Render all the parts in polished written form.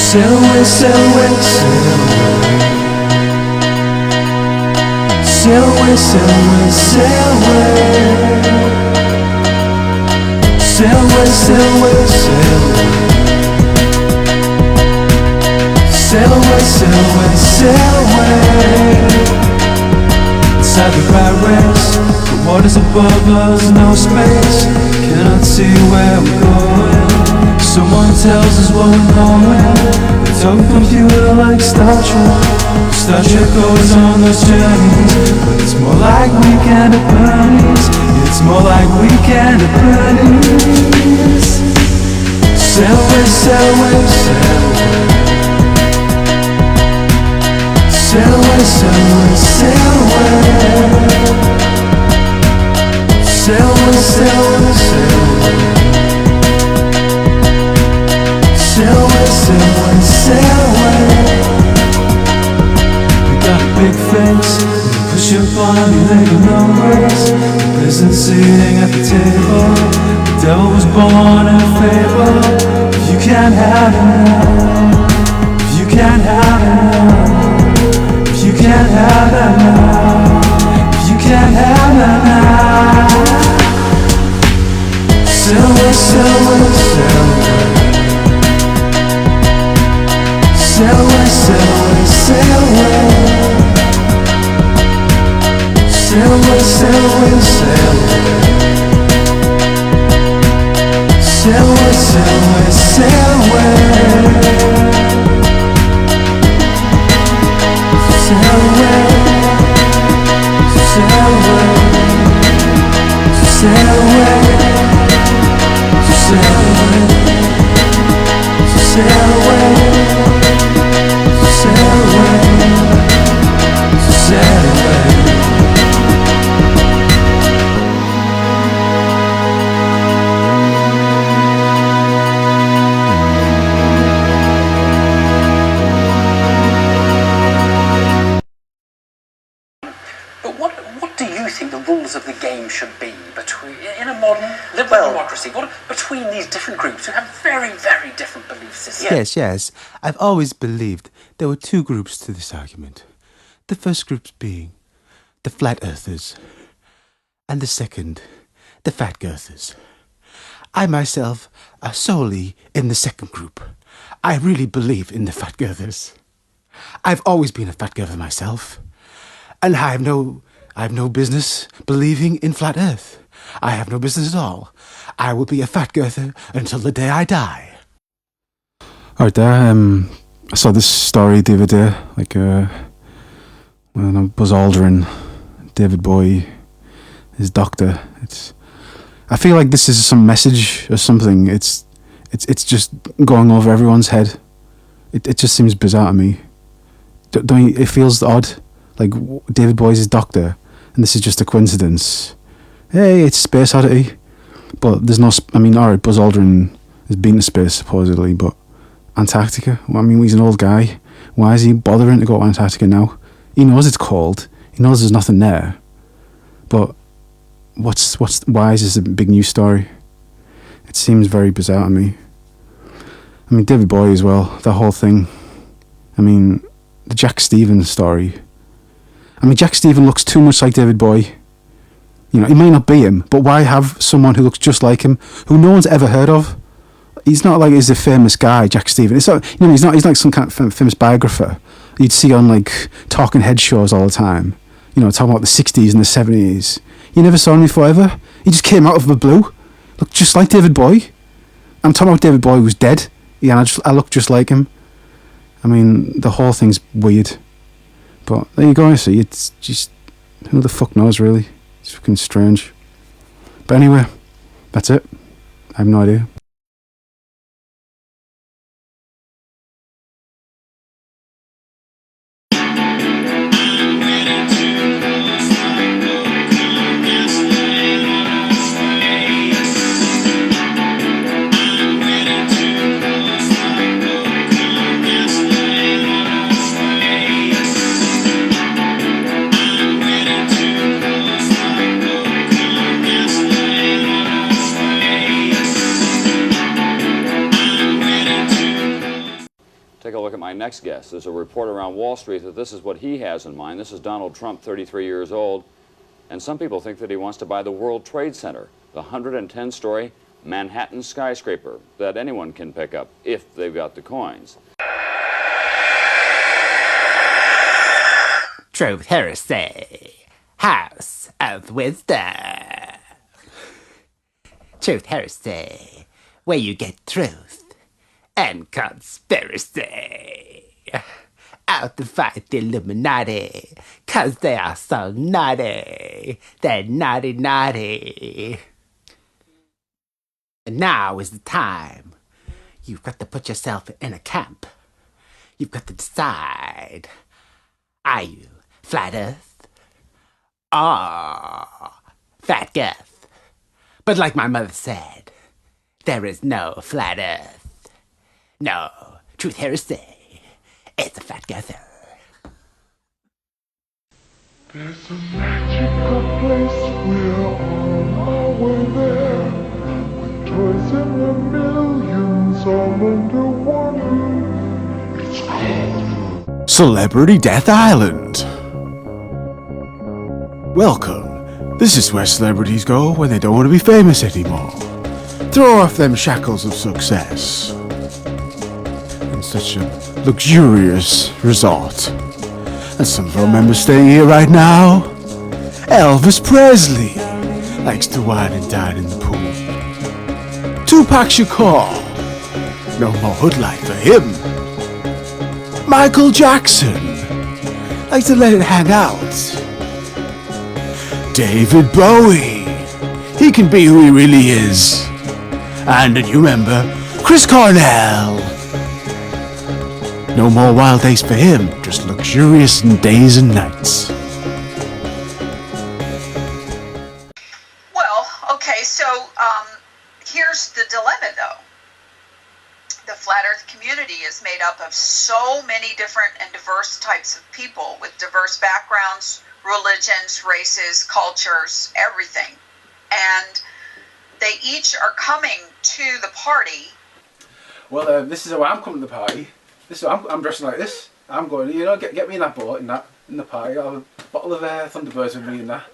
Sail away, sail away, sail away. Sail away, sail away, sail away. Sail away, sail away, sail away. Sail away, sail away, sail away. Inside the rat race, the waters above us, no space. Cannot see where we're going. Someone tells us what we're knowing. It's on computer like Star Trek. Star Trek goes on those journeys, but it's more like Weekend at Bernie's. It's more like Weekend at Bernie's. Sail away, sail away, sail away. Sail away, sail away, sail away. Sail away, sail away, sail away. Sail away, sail away, sail away. We got a big face, we push up on the Lego numbers. Peasant sitting at the table. The devil was born in a fable. If you can't have it now, if you can't have it now, if you can't have it now, if you can't have it now. Sail away, sail away, sail away. Sail away, sail away, sail away. Sail away, sail away, sail away. Sail away, sail away, sail away. Sail away, sail away. Sail away, sail away. Sail away. Sail away, sail away. But what do you think the rules of the game should be in a modern liberal democracy? Between these different groups who have very, very different belief systems? Yes. I've always believed there were two groups to this argument. The first group being the flat earthers, and the second, the fat girthers. I myself are solely in the second group. I really believe in the fat girthers. I've always been a fat girther myself, and I have no business believing in flat earth. I have no business at all. I will be a fat girther until the day I die. Alright there, I saw this story the other day, when Buzz Aldrin, David Bowie, his doctor. I feel like this is some message or something. It's just going over everyone's head. It just seems bizarre to me. It feels odd, like David Bowie's his doctor, and this is just a coincidence. Hey, it's Space Oddity, but there's no. Alright, Buzz Aldrin has been to space supposedly, but Antarctica. He's an old guy. Why is he bothering to go to Antarctica now? He knows it's cold. He knows there's nothing there. But why is this a big news story? It seems very bizarre to me. David Bowie as well. That whole thing. The Jack Stevens story. Jack Stevens looks too much like David Bowie. He may not be him, but why have someone who looks just like him, who no one's ever heard of? He's not like he's a famous guy, Jack Stevens. It's not, he's not like some kind of famous biographer you'd see on like talking head shows all the time. Talking about the 60s and the 70s. You never saw him before ever. He just came out of the blue. Looked just like David Bowie. I'm talking about David Bowie who's dead. Yeah, I look just like him. The whole thing's weird. But there you go, I see. It's just, who the fuck knows, really? It's fucking strange. But anyway, that's it. I have no idea. Take a look at my next guest. There's a report around Wall Street that this is what he has in mind. This is Donald Trump, 33 years old, and some people think that he wants to buy the World Trade Center, the 110-story Manhattan skyscraper that anyone can pick up if they've got the coins. Truth Heresy, House of Wisdom. Truth Heresy, where you get truth and conspiracy. Out to fight the Illuminati, 'cause they are so naughty. They're naughty, naughty. And now is the time. You've got to put yourself in a camp. You've got to decide. Are you flat earth or fat girth? But like my mother said, there is no flat earth. No, truth heresy. It's a fat girther. There's a magical place, we're on our way there. With toys in the millions all under one roof. It's called Celebrity Death Island. Welcome. This is where celebrities go when they don't want to be famous anymore. Throw off them shackles of success. In such a luxurious resort. And some of our members staying here right now. Elvis Presley likes to wine and dine in the pool. Tupac Shakur. No more hood life for him. Michael Jackson likes to let it hang out. David Bowie, he can be who he really is. And a new member, Chris Cornell. No more wild days for him, just luxurious days and nights. Well, okay, so here's the dilemma, though. The Flat Earth community is made up of so many different and diverse types of people with diverse backgrounds, religions, races, cultures, everything. And they each are coming to the party. Well, this is how I'm coming to the party. This is I'm dressing like this. I'm going, get me in that boat, in the party. I'll have a bottle of Thunderbirds with me in that.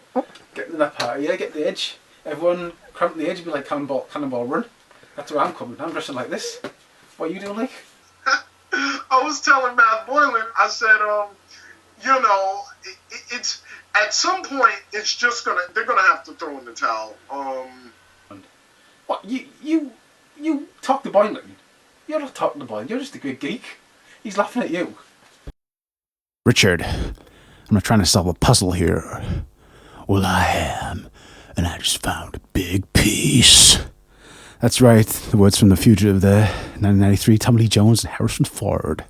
Get in that party, get the edge. Everyone cramp the edge, be like Cannonball Run. That's where I'm coming. I'm dressing like this. What are you doing, like? I was telling Matt Boylan, I said, it's at some point it's just they're gonna have to throw in the towel. What you talk to Boylan? You're not talking to Boylan. You're just a good geek. He's laughing at you. Richard, I'm not trying to solve a puzzle here. Well, I am, and I just found a big piece. That's right, the words from The Fugitive there, 1993, Tommy Lee Jones and Harrison Ford.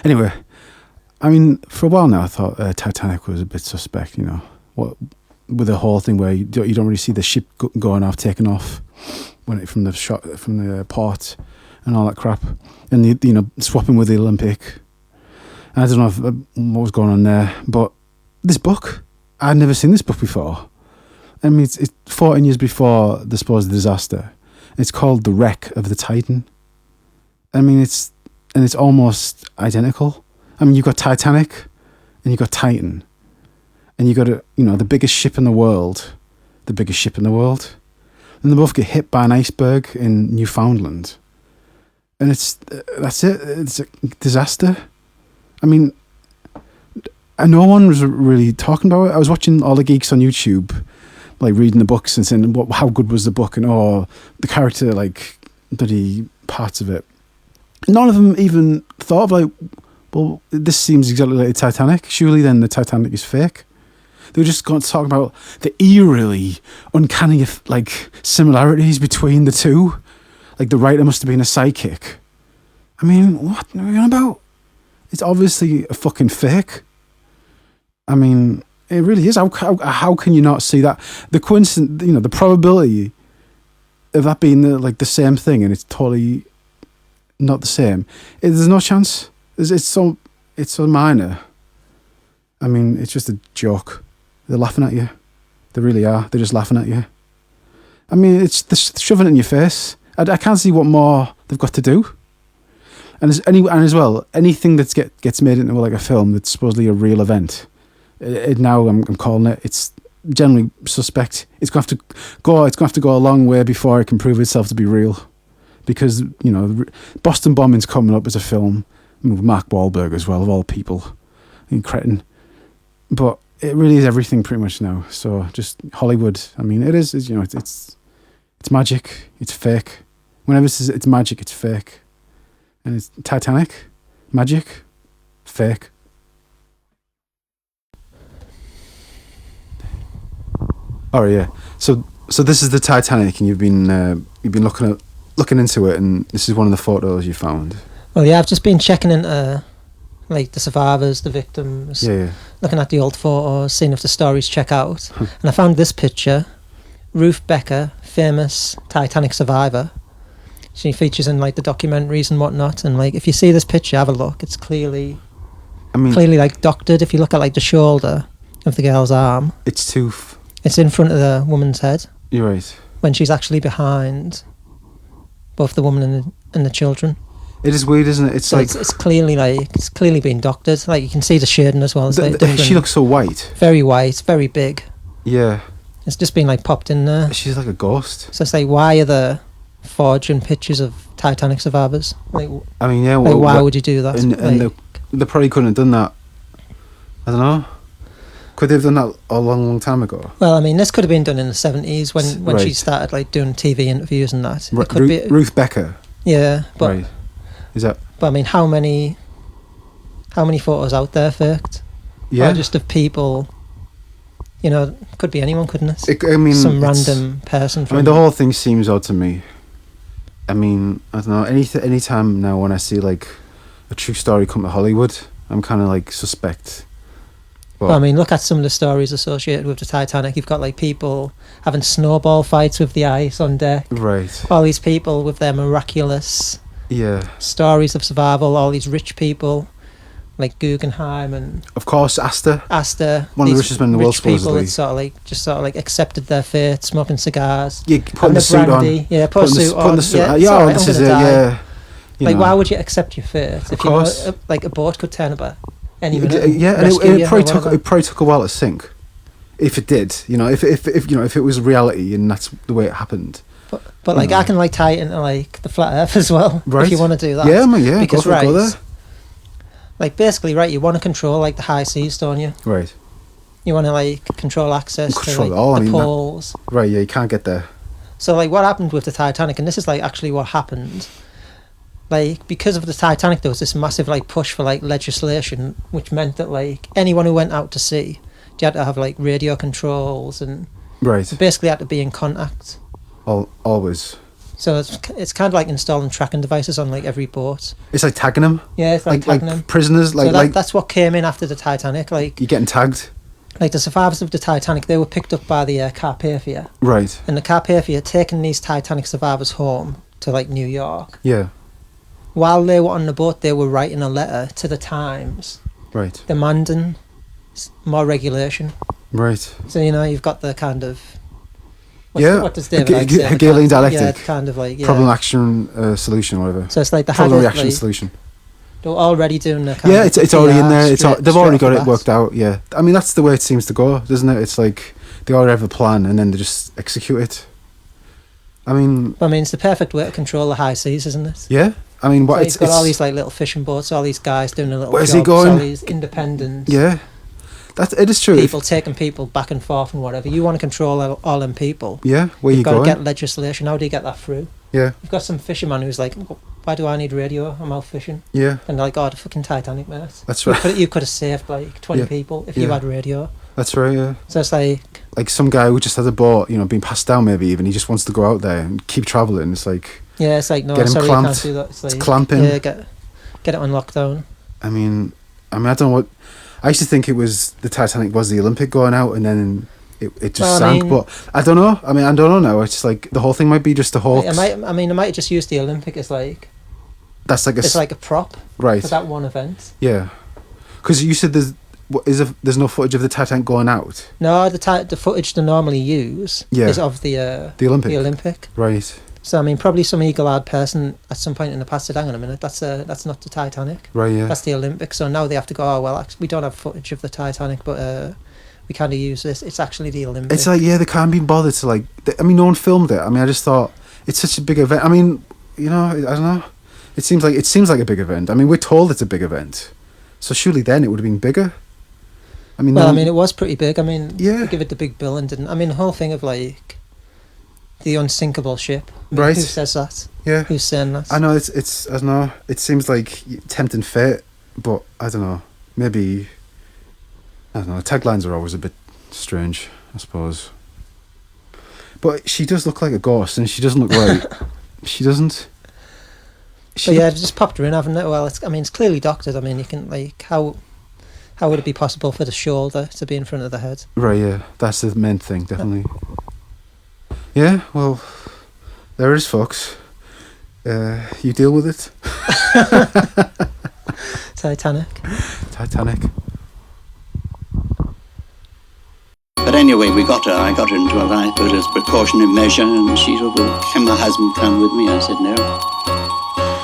Anyway, I mean, for a while now I thought Titanic was a bit suspect, what with the whole thing where you don't really see the ship going off, taking off from the port and all that crap, and swapping with the Olympic. I don't know what was going on there, but this book, I'd never seen this book before. I mean, it's 14 years before the supposed disaster. It's called The Wreck of the Titan. I mean, it's almost identical. I mean, you've got Titanic and you've got Titan. And you've got the biggest ship in the world. And they both get hit by an iceberg in Newfoundland. And that's it. It's a disaster. I mean, and no one was really talking about it. I was watching all the geeks on YouTube, like reading the books and saying how good was the book and the character, like bloody parts of it. None of them even thought of well, this seems exactly like the Titanic. Surely then the Titanic is fake. They were just going to talk about the eerily uncanny similarities between the two. Like the writer must have been a psychic. I mean, what are we on about? It's obviously a fucking fake. I mean, it really is. How can you not see that? The coincidence, the probability of that being the same thing, and it's totally not the same. There's no chance. It's so minor. I mean, it's just a joke. They're laughing at you. They really are. They're just laughing at you. I mean, they're shoving it in your face. I can't see what more they've got to do. and as well, anything that gets made into like a film that's supposedly a real event, now I'm calling it. It's generally suspect. It's going to have to go a long way before it can prove itself to be real, because Boston Bombing's coming up as a film, with Mark Wahlberg as well, of all people, cretin. But it really is everything pretty much now. So just Hollywood. I mean, it is. It's magic. It's fake. Whenever it's magic, it's fake. And it's Titanic, magic, fake. Oh yeah. So this is the Titanic, and you've been looking into it, and this is one of the photos you found. Well, yeah, I've just been checking into like the survivors, the victims, looking at the old photos, seeing if the stories check out. And I found this picture, Ruth Becker, famous Titanic survivor. She features in like the documentaries and whatnot, and like if you see this picture, have a look. It's clearly like doctored. If you look at like the shoulder of the girl's arm, it's in front of the woman's head. You're right. When she's actually behind both the woman and the children. It is weird, isn't it? It's like it's clearly been doctored. Like you can see the shading as well. She looks so white. Very white, very big. Yeah. It's just been like popped in there. She's like a ghost. So it's like, why are there forging pictures of Titanic survivors? Like, I mean, yeah. Like, why would you do that? And they probably couldn't have done that. I don't know. Could they have done that a long time ago? Well, I mean, this could have been done in the 70s when she started like doing TV interviews and that. It could be Ruth Becker. Yeah, but right. Is that? But I mean, how many photos out there faked? Yeah. Or just of people. Could be anyone, couldn't it? I mean, some random person. I mean, the whole thing seems odd to me. I mean, I don't know. Any time now when I see like a true story come to Hollywood, I'm kind of like suspect. Well, I mean, look at some of the stories associated with the Titanic. You've got like people having snowball fights with the ice on deck. Right. All these people with their miraculous stories of survival. All these rich people, like Guggenheim and of course Astor, one of the richest men in the world, supposedly. People that sort of like accepted their fate, smoking cigars, putting the suit brandy, on, putting the suit on. This is it. Like, why would you accept your fate? Of course. Like a boat could turn about any minute. And it probably took a while to sink. If it did, if it was reality and that's the way it happened. But like I can like tie it into like the flat Earth as well, right? If you want to do that. Yeah, man, yeah. Because go there. Like basically, right, you want to control like the high seas, don't you? Right. You want to like control access to like, the poles. Right, yeah, you can't get there. So like what happened with the Titanic, and this is like actually what happened. Like because of the Titanic, there was this massive like push for like legislation, which meant that like anyone who went out to sea, you had to have like radio controls and basically had to be in contact. Always. So it's kind of like installing tracking devices on like every boat. It's like tagging them. Yeah, it's like tagging them. Prisoners. So that's what came in after the Titanic. Like you're getting tagged. Like the survivors of the Titanic, they were picked up by the Carpathia. Right. And the Carpathia taking these Titanic survivors home to like New York. Yeah. While they were on the boat, they were writing a letter to the Times. Right. Demanding more regulation. Right. So you've got the kind of. What does David like say? Hegelian dialectic. Yeah, kind of like problem, action, solution, whatever. So it's like the problem, reaction, solution. They're already doing the it's already in there. They've already got it worked out. Yeah, I mean that's the way it seems to go, doesn't it? It's like they already have a plan and then they just execute it. I mean, it's the perfect way to control the high seas, isn't it? Yeah, I mean, it's got all these like little fishing boats, all these guys doing a little. Where's jobs, he going? All these independent. Yeah. It is true. People taking people back and forth and whatever. You want to control all them people. Yeah, where you going? You've got to get legislation. How do you get that through? Yeah. You've got some fisherman who's like, why do I need radio? I'm out fishing. Yeah. And they're like, oh, the fucking Titanic, mate. That's right. You could have saved like 20 people if you had radio. That's right, yeah. So it's like some guy who just has a boat, being passed down maybe even, he just wants to go out there and keep travelling. It's like... Yeah, it's like, no, sorry, you can't do that. It's clamping. Yeah, get it on lockdown. I mean, I don't know what... I used to think it was the Titanic was the Olympic going out and then it just sank, but I don't know. I don't know now. It's like the whole thing might be just a hoax. I might have just used the Olympic as like... That's like it's like a prop for that one event. Yeah. Because you said there's no footage of the Titanic going out? No, the footage they normally use is of the Olympic. The Olympic. Right. So I mean, probably some eagle-eyed person at some point in the past said, "Hang on a minute, that's not the Titanic. Right, yeah. That's the Olympics." So now they have to go, "Oh well, we don't have footage of the Titanic, but we kind of use this. It's actually the Olympics." It's like, yeah, they can't be bothered to like. I mean, no one filmed it. I mean, I just thought it's such a big event. I mean, you know, I don't know. It seems like a big event. I mean, we're told it's a big event, so surely then it would have been bigger. I mean, well, I mean, it was pretty big. I mean, yeah, they give it the big bill and didn't. I mean, the whole thing of like the unsinkable ship. I mean, right? Who says that? Yeah. Who's saying that? I know it's I don't know. It seems like tempting fate, but I don't know. Maybe I don't know. Taglines are always a bit strange, I suppose. But she does look like a ghost, and she doesn't look right. She doesn't. But yeah, they've just popped her in, haven't it? Well, it's clearly doctored. I mean, you can like how would it be possible for the shoulder to be in front of the head? Right, yeah, that's the main thing, definitely. Yeah, well, there it is, folks. You deal with it. Titanic. But anyway, I got her into a lifeboat as a precautionary measure, and she said, "Well, can my husband come with me?" I said, "No."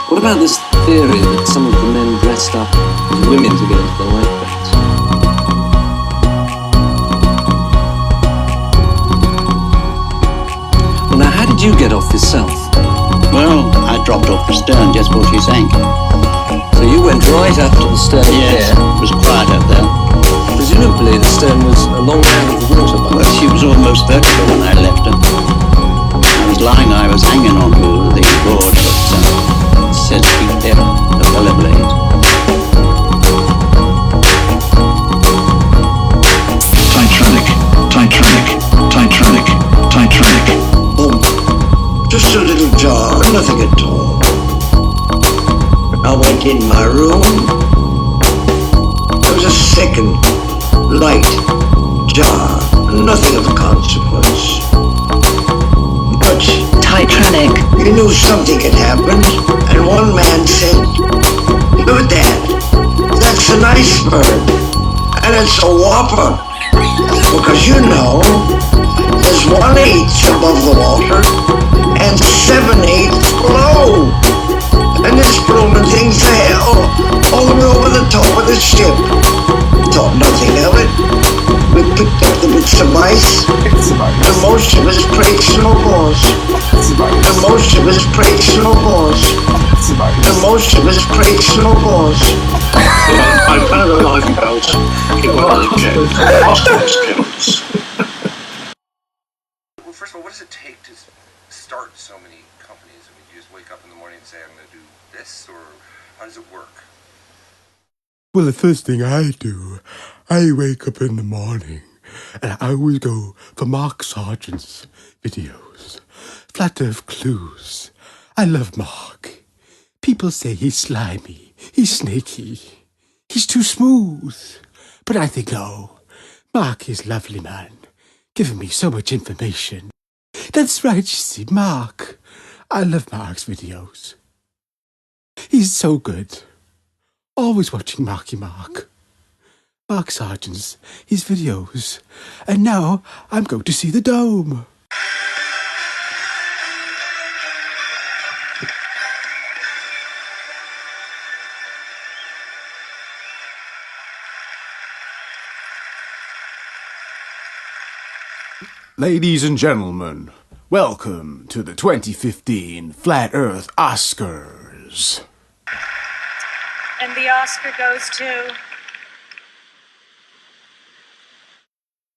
What about this theory that some of the men dressed up as women to get into the lifeboats? Well, now, how did you get off yourself? Well, I dropped off the stern just before she sank. So you went right up to the stern Yes, there? it was quiet up there. Presumably the stern was a long way out of the water. Well, she was almost vertical when I left her. I was hanging on to the board, but it says keep there, the weller blade. Titanic. Boom. Just a little jar, nothing at all. I went in my room. There was a second light jar, nothing of consequence. But Titanic, you knew something had happened, and one man said, "Look at that. That's an iceberg, and it's a whopper." Because you know, there's 1/8 above the water and 7/8 below, and this blooming thing's there, all the way over the top of the ship. Thought nothing of it. We picked up the bits of ice, and most of us prayed snowballs. And most of us prayed snowballs. And most of us prayed snowballs. I found a lifeboat. It was Well, first of all, what does it take to start so many companies? I mean, do you just wake up in the morning and say, I'm going to do this, or how does it work? Well, the first thing I do, I wake up in the morning and I always go for Mark Sargent's videos. Flat Earth Clues. I love Mark. People say he's slimy, he's snaky, he's too smooth. But I think, oh, Mark is lovely, man, giving me so much information. That's right, you see, Mark. I love Mark's videos. He's so good. Always watching Marky Mark. Mark Sargent's, his videos. And now I'm going to see the Dome. Ladies and gentlemen, welcome to the 2015 Flat Earth Oscars. And the Oscar goes to...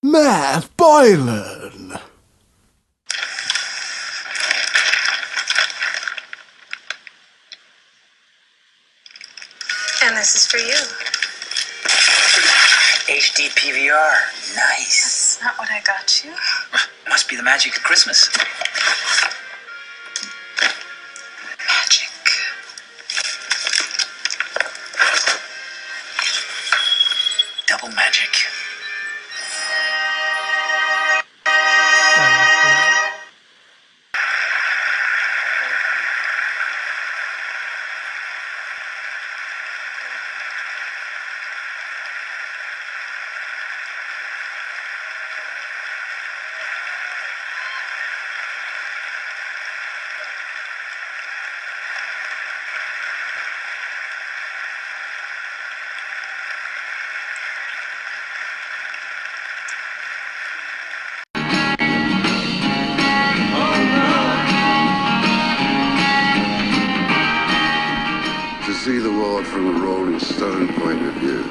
Matt Boylan. And this is for you. HD PVR. Nice. That's not what I got you. Must be the magic of Christmas. Magic. Double magic. to see the world from a Rolling Stone point of view.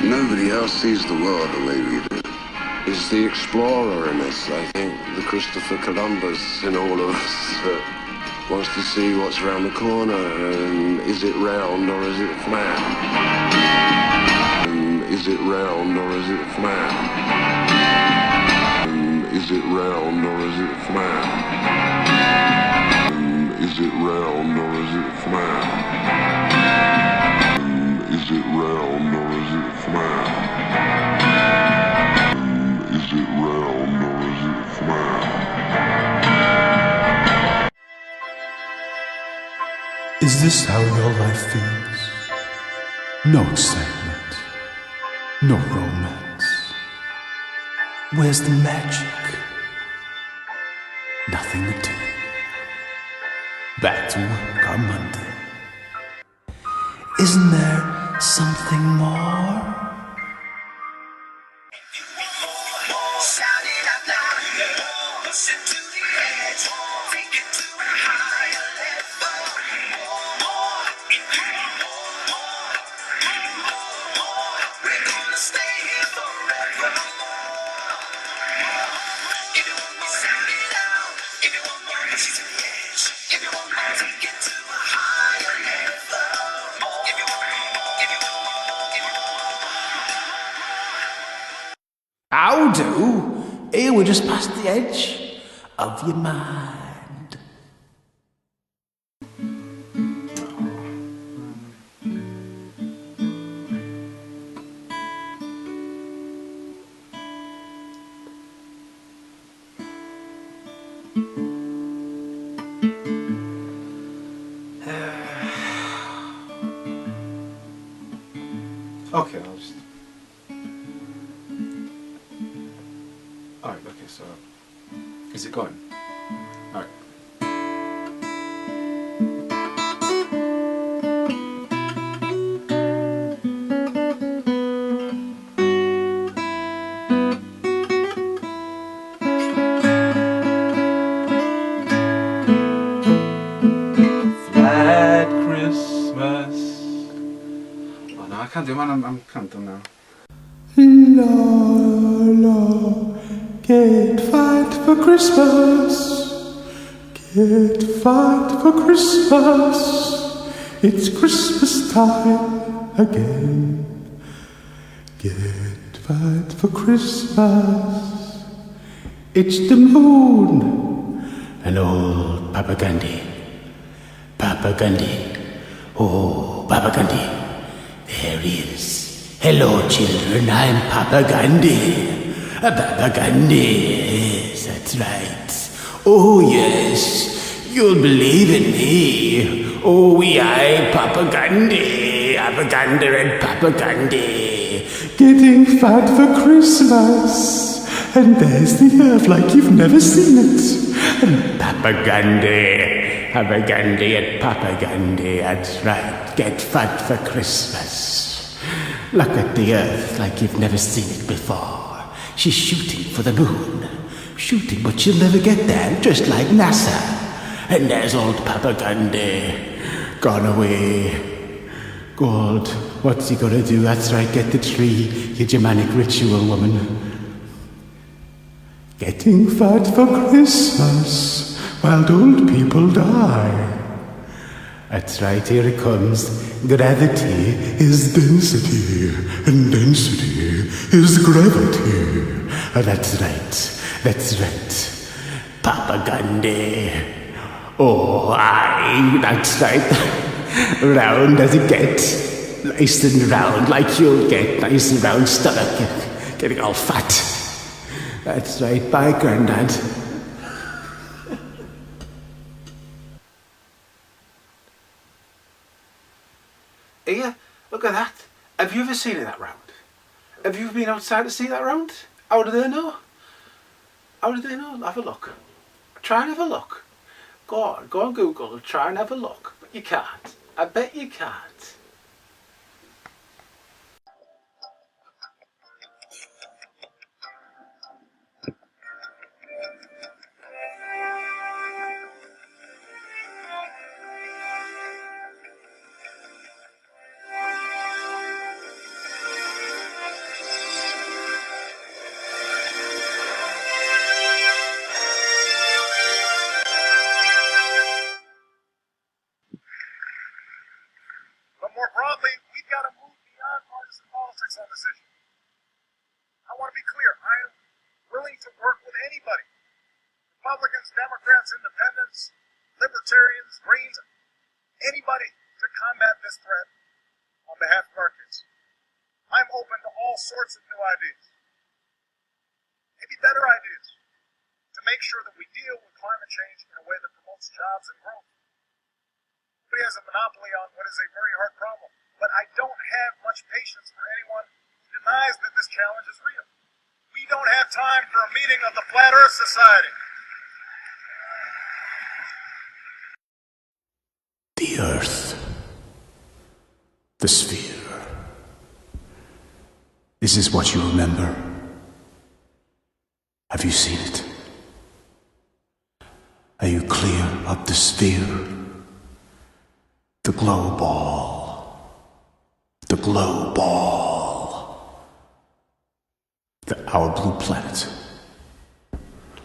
Nobody else sees the world the way we do. It's the explorer in us, I think, the Christopher Columbus in all of us that wants to see what's around the corner, and is it round or is it flat? And is it round or is it flat? And is it round or is it flat? And is it round or is it flat? And is it round or is it flat? Is it round or is it flat? Is this how your life feels? No excitement, no romance. Where's the magic? Nothing to do. Back to work on Monday. Isn't there something more? How do? Here we're just past the edge of your mind. Okay, I'll just... Alright, okay, so... Is it going? Alright. Flat Christmas. Oh no, I can't do it, man. I'm kind of done now. La la, get fat for Christmas. Get fat for Christmas. It's Christmas time again. Get fat for Christmas. It's the moon and old Papa Gandhi. Papa Gandhi. Oh, Papa Gandhi. There he is. Hello, children, I'm Papa Gandhi. Papa Gandhi, yes, that's right. Oh, yes, you'll believe in me. Oh, I, Papa Gandhi, Papa Gandhi and Papa Gandhi. Getting fat for Christmas. And there's the earth like you've never seen it. And Papa Gandhi and Papa Gandhi, that's right. Get fat for Christmas. Look at the earth like you've never seen it before. She's shooting for the moon. Shooting, but she'll never get there, just like NASA. And there's old Papa Gandhi, gone away. Gold, what's he gonna do? That's right, get the tree, you Germanic ritual woman. Getting fat for Christmas, while old people die. That's right, here it comes. Gravity is density, and density is gravity. That's right. Papa Gandhi. Oh, aye, that's right. Round as it gets. Nice and round, like you'll get. Nice and round stomach. Getting all fat. That's right, bye, Grandad. Here, look at that. Have you ever seen that round? Have you been outside to see that round? How do they know? How do they know? Have a look. Try and have a look. Go on Google, try and have a look. But you can't. I bet you can't. combat this threat on behalf of our kids. I'm open to all sorts of new ideas, maybe better ideas, to make sure that we deal with climate change in a way that promotes jobs and growth. Nobody has a monopoly on what is a very hard problem, but I don't have much patience for anyone who denies that this challenge is real. We don't have time for a meeting of the Flat Earth Society. The Earth. The sphere. Is this what you remember? Have you seen it? Are you clear of the sphere? The glow ball. The glow ball. Our blue planet.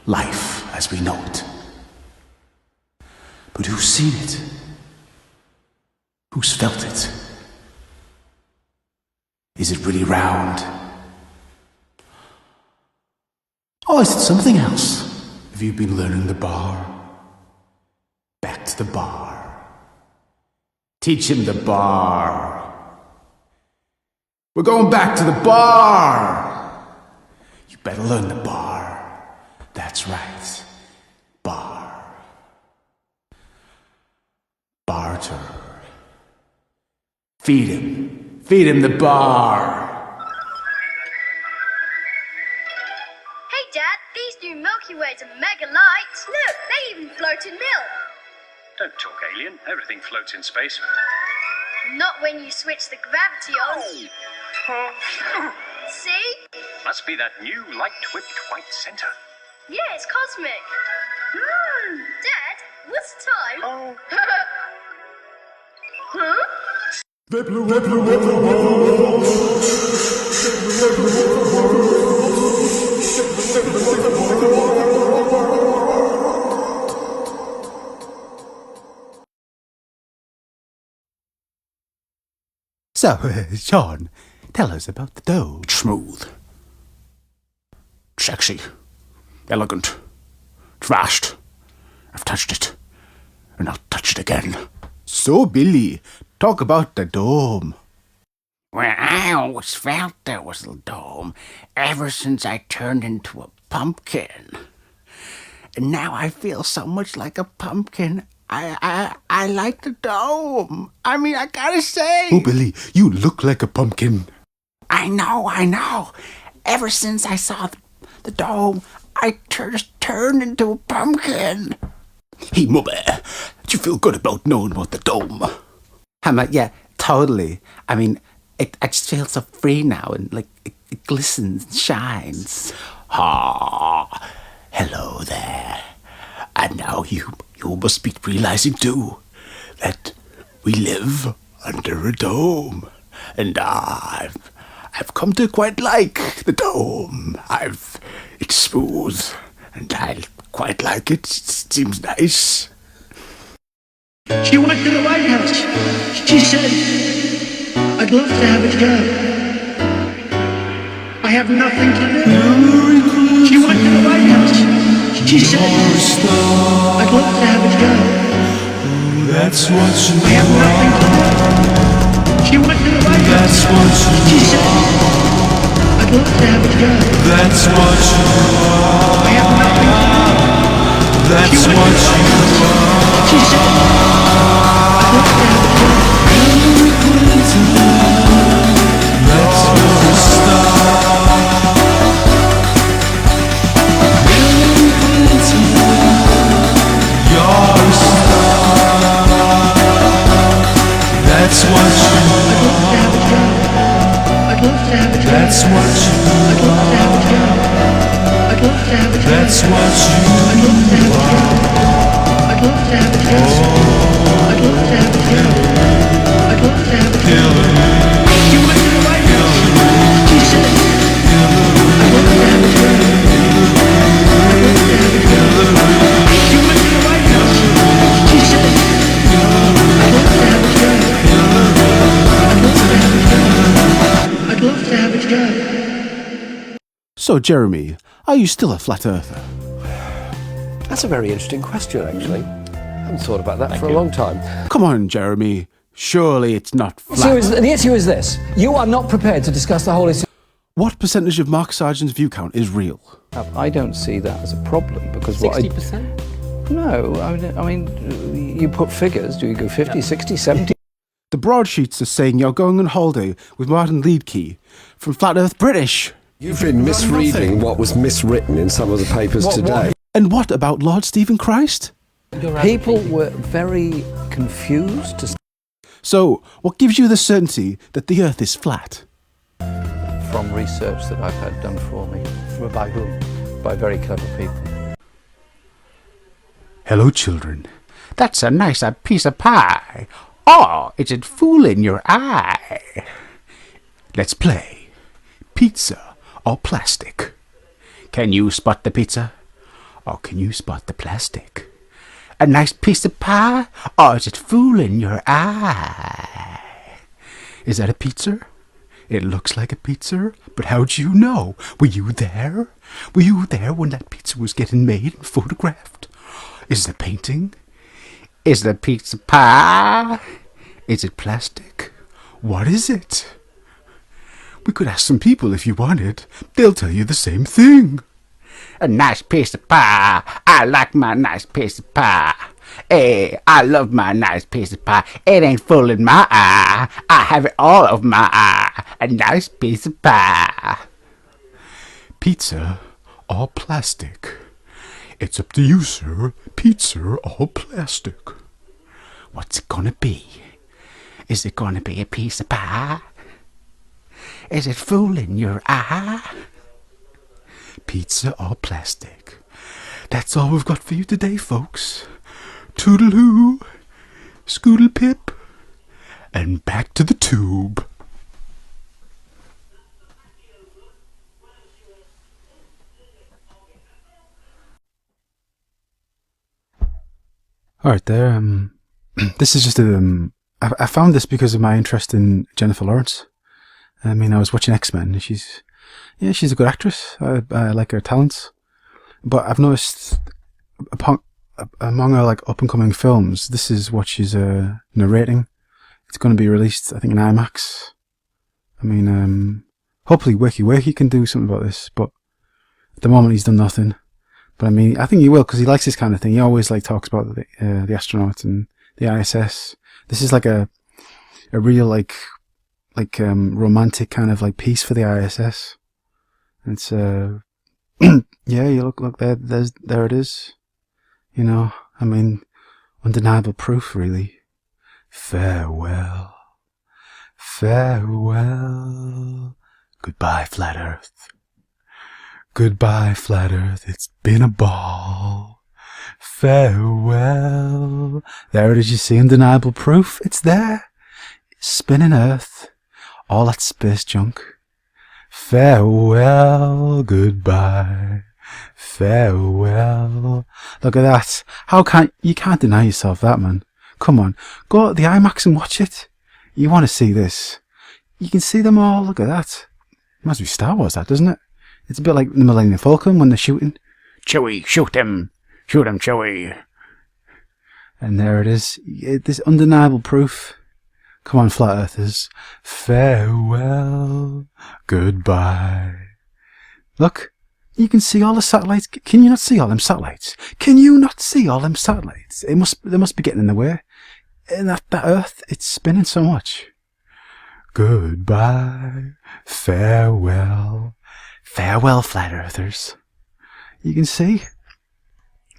Life as we know it. But who's seen it? Who's felt it? Is it really round? Or is it something else? Have you been learning the bar? Back to the bar. Teach him the bar. We're going back to the bar. You better learn the bar. That's right. Bar. Barter. Feed him. Feed him the bar. Hey, Dad, these new Milky Ways are mega light. Look, they even float in milk. Don't talk, alien. Everything floats in space. Not when you switch the gravity on. See? Must be that new light-whipped white center. Yeah, it's cosmic. Dad, what's the time? Oh. Huh? So, Sean, tell us about the dome. Smooth. Sexy. Elegant. Fast. I've touched it. And I'll touch it again. So, Billy, talk about the dome. Well, I always felt there was a dome ever since I turned into a pumpkin. And now I feel so much like a pumpkin. I like the dome. I mean, I gotta say. Oh, Billy, you look like a pumpkin. I know. Ever since I saw the dome, I just turned into a pumpkin. Hey, Mubba, do you feel good about knowing about the dome? Yeah, totally. I mean, I just feel so free now, and like it glistens and shines. Ah, hello there. And now you must be realizing too that we live under a dome, and I've come to quite like the dome. It's smooth, and I quite like it. It seems nice. She went to the White House. She said, I'd love to have a job. I have nothing to do. She went to the White House. She said, I'd love to have a job. That's what you I have nothing to do. She went to the White House. That's what you She said, I'd love to have a job. That's what you are. I have nothing to do. That's what you are. She said, I'd love to have a job. Hillary Clinton, that's your star. Hillary Clinton, you're a star. That's what you are. I'd love to have a job. That's what you are. I'd love to have a job. That's what you are. I'd love to have a job. I'd love to have a job. I'd love to have a job. She went to the White House. She said, I'd love to have a job. I'd love to have a job. She went to the White House. She said, I'd love to have a job. I'd love to have a job. I'd love to have a job. So, Jeremy, are you still a flat earther? That's a very interesting question, actually. I haven't thought about that for a long time. Come on, Jeremy. Surely it's not flat. The issue is this. You are not prepared to discuss the whole issue. What percentage of Mark Sargent's view count is real? I don't see that as a problem because 60%? No, I mean, you put figures. Do you go 50, 60, 70? The broadsheets are saying you're going on holiday with Martin Liedtke from Flat Earth British. You've been misreading what was miswritten in some of the papers today. And what about Lord Stephen Christ? People were very confused. So, what gives you the certainty that the Earth is flat? From research that I've had done for me. By whom? By very clever people. Hello, children. That's a nice piece of pie. Oh, is it fooling your eye? Let's play. Pizza or plastic? Can you spot the pizza? Or can you spot the plastic? A nice piece of pie? Or is it fooling your eye? Is that a pizza? It looks like a pizza, but how'd you know? Were you there? Were you there when that pizza was getting made and photographed? Is it a painting? Is the pizza pie? Is it plastic? What is it? We could ask some people if you wanted. They'll tell you the same thing. A nice piece of pie. I like my nice piece of pie. Hey, I love my nice piece of pie. It ain't fooling my eye. I have it all over my eye. A nice piece of pie. Pizza or plastic? It's up to you, sir. Pizza or plastic? What's it gonna be? Is it gonna be a piece of pie? Is it fooling your eye? Pizza or plastic? That's all we've got for you today, folks. Toodaloo, scoodle pip, and back to the tube. Alright there, this is just I found this because of my interest in Jennifer Lawrence. I mean, I was watching X-Men, and she's a good actress. I like her talents. But I've noticed among her like up-and-coming films, this is what she's narrating. It's going to be released, I think, in IMAX. I mean, hopefully Wakey Wakey can do something about this, but at the moment he's done nothing. But I mean, I think he will, because he likes this kind of thing. He always like talks about the astronauts and the ISS. This is like a real like romantic kind of like piece for the ISS. It's yeah, you look there it is. You know, I mean, undeniable proof, really. Farewell, farewell, goodbye, flat Earth. Goodbye, flat Earth, it's been a ball. Farewell. There it is, you see, undeniable proof. It's there. Spinning Earth. All that space junk. Farewell, goodbye. Farewell. Look at that. You can't deny yourself that, man. Come on, go to the IMAX and watch it. You want to see this. You can see them all. Look at that. It must be Star Wars, that, doesn't it? It's a bit like the Millennium Falcon when they're shooting. Chewie, shoot him. Shoot him, Chewie. And there it is. This undeniable proof. Come on, flat earthers. Farewell. Goodbye. Look, you can see all the satellites. Can you not see all them satellites? Can you not see all them satellites? They must be getting in the way. And that Earth, it's spinning so much. Goodbye. Farewell. Farewell, flat earthers. You can see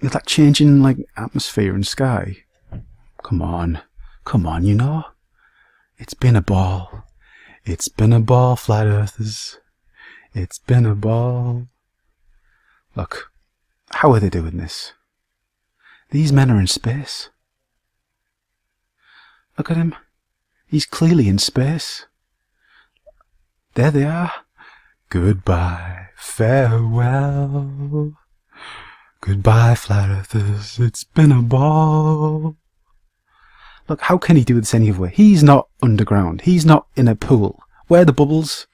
with that changing like atmosphere and sky. Come on, you know. It's been a ball. It's been a ball, flat earthers. It's been a ball. Look, how are they doing this? These men are in space. Look at him. He's clearly in space. There they are. Goodbye, farewell. Goodbye, flat earthers. It's been a ball. Look, how can he do this any other way? He's not underground. He's not in a pool. Where are the bubbles?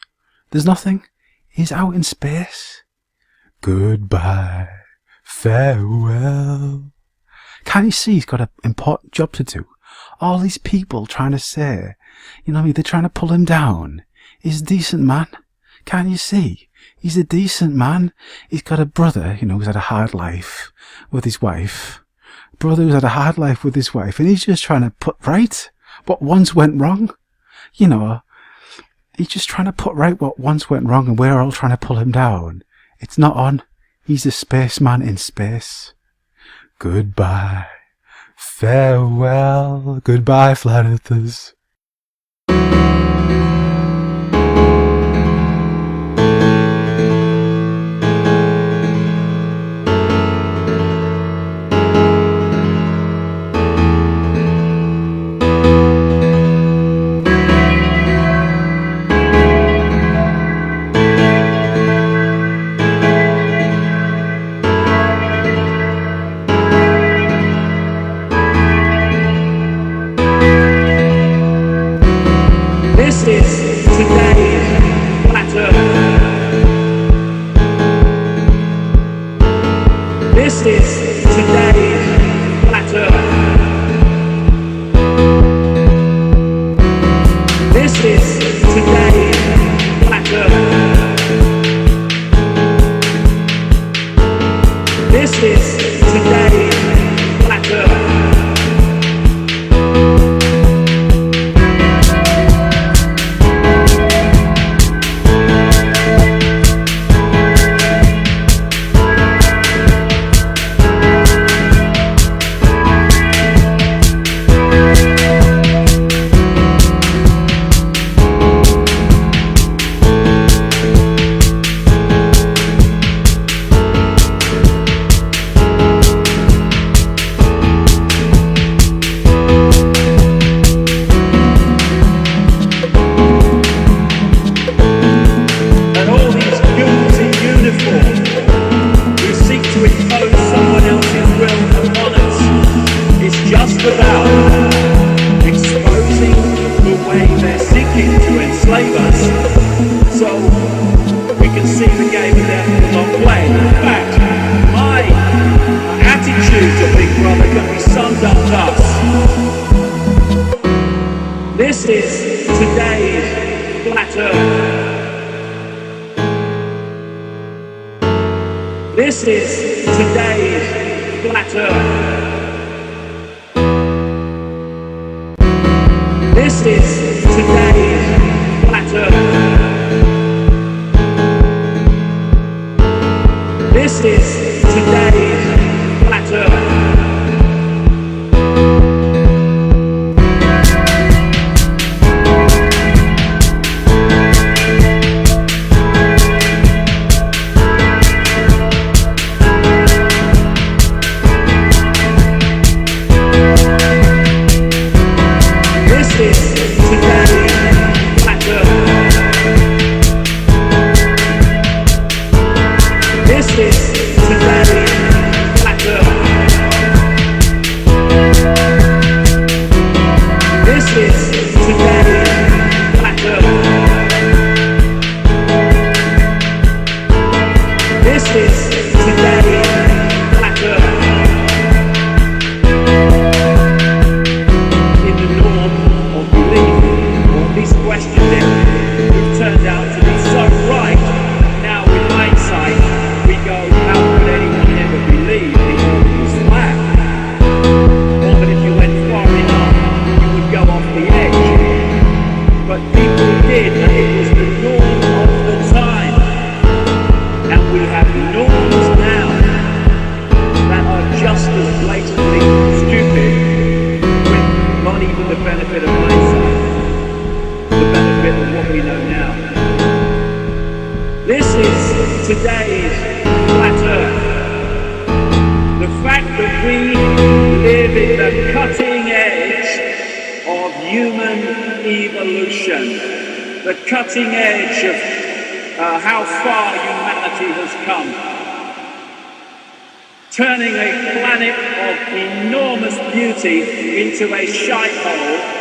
There's nothing. He's out in space. Goodbye, farewell. Can't you see he's got an important job to do? all these people trying to say, you know what I mean, they're trying to pull him down. He's a decent man. Can't you see? He's a decent man. He's got a brother, you know, who's had a hard life with his wife. Brother who's had a hard life with his wife, and he's just trying to put right what once went wrong. You know, he's just trying to put right what once went wrong, and we're all trying to pull him down. It's not on. He's a spaceman in space. Goodbye. Farewell. Goodbye, flat earthers. This is today's flat earth. This is today's flat earth. This is today's flat earth. This is today's flat earth. This is today's flat earth. This is today's flat earth. This is today's flat earth. Today's flat earth. The fact that we live in the cutting edge of human evolution, the cutting edge of how far humanity has come, turning a planet of enormous beauty into a shithole